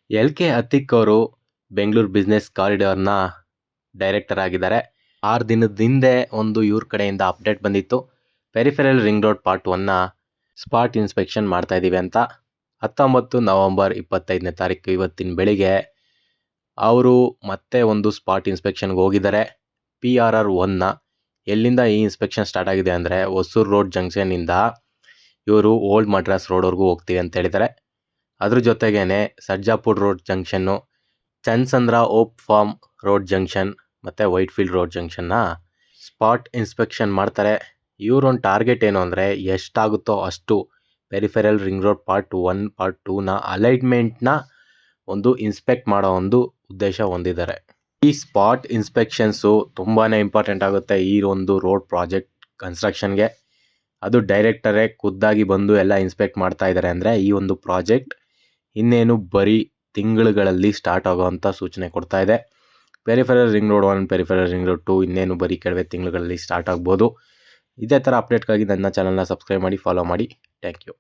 ಎಲ್.ಕೆ. ಅತಿಕ್ ಅವರು Bengaluru business ಕಾರಿಡಾರ್ನ director ಆಗಿದ್ದಾರೆ. 6 ದಿನದ ಹಿಂದೆ ಒಂದು ಇವ್ರ ಕಡೆಯಿಂದ ಅಪ್ಡೇಟ್ ಬಂದಿತ್ತು. ಪೆರಿಫೆರಲ್ ರಿಂಗ್ ರೋಡ್ ಪಾರ್ಟ್ 1ನ ಸ್ಪಾಟ್ ಇನ್ಸ್ಪೆಕ್ಷನ್ ಮಾಡ್ತಾ ಇದ್ದೀವಿ ಅಂತ. 19 ನವೆಂಬರ್ 25ನೇ ತಾರೀಕು ಇವತ್ತಿನ ಬೆಳಿಗ್ಗೆ ಅವರು ಮತ್ತೆ ಒಂದು ಸ್ಪಾಟ್ ಇನ್ಸ್ಪೆಕ್ಷನ್ಗೆ ಹೋಗಿದ್ದಾರೆ. PRR 1ನ ಎಲ್ಲಿಂದ ಈ ಇನ್ಸ್ಪೆಕ್ಷನ್ ಸ್ಟಾರ್ಟ್ ಆಗಿದೆ ಅಂದರೆ ಹೊಸೂರು ರೋಡ್ ಜಂಕ್ಷನ್ನಿಂದ ಇವರು ಓಲ್ಡ್ ಮಡ್ರಾಸ್ ರೋಡ್ವರೆಗೂ ಹೋಗ್ತೀವಿ ಅಂತ ಹೇಳಿದ್ದಾರೆ. ಅದ್ರ ಜೊತೆಗೇನೆ Sarjapur road junction, Chansandra hope farm road junction ಮತ್ತು ವೈಟ್ಫೀಲ್ಡ್ ರೋಡ್ ಜಂಕ್ಷನ್ನ ಸ್ಪಾಟ್ ಇನ್ಸ್ಪೆಕ್ಷನ್ ಮಾಡ್ತಾರೆ. ಇವ್ರೊಂದು ಟಾರ್ಗೆಟ್ ಏನು ಅಂದರೆ ಎಷ್ಟಾಗುತ್ತೋ ಅಷ್ಟು peripheral ring road part 1 part 2ನ ಅಲೈನ್ಮೆಂಟ್ನ ಒಂದು ಇನ್ಸ್ಪೆಕ್ಟ್ ಮಾಡೋ ಒಂದು ಉದ್ದೇಶ ಹೊಂದಿದ್ದಾರೆ. ಈ ಸ್ಪಾಟ್ ಇನ್ಸ್ಪೆಕ್ಷನ್ಸು ತುಂಬಾ ಇಂಪಾರ್ಟೆಂಟ್ ಆಗುತ್ತೆ ಈ ಒಂದು ರೋಡ್ ಪ್ರಾಜೆಕ್ಟ್ ಕನ್ಸ್ಟ್ರಕ್ಷನ್ಗೆ. ಅದು ಡೈರೆಕ್ಟರೇ ಖುದ್ದಾಗಿ ಬಂದು ಎಲ್ಲ ಇನ್ಸ್ಪೆಕ್ಟ್ ಮಾಡ್ತಾ ಇದ್ದಾರೆ ಅಂದರೆ ಈ ಒಂದು ಪ್ರಾಜೆಕ್ಟ್ ಇನ್ನೇನು ಬರೀ ತಿಂಗಳುಗಳಲ್ಲಿ ಸ್ಟಾರ್ಟ್ ಆಗೋವಂಥ ಸೂಚನೆ ಕೊಡ್ತಾ ಇದೆ. Peripheral ring road 1, peripheral ring road 2 ಇನ್ನೇನು ಬರೀ ಕೆಲವೇ ತಿಂಗಳುಗಳಲ್ಲಿ ಸ್ಟಾರ್ಟ್ ಆಗ್ಬೋದು. ಇದೇ ಥರ ಅಪ್ಡೇಟ್ಗಾಗಿ ನನ್ನ ಚಾನಲ್ನ ಸಬ್ಸ್ಕ್ರೈಬ್ ಮಾಡಿ, ಫಾಲೋ ಮಾಡಿ. Thank you.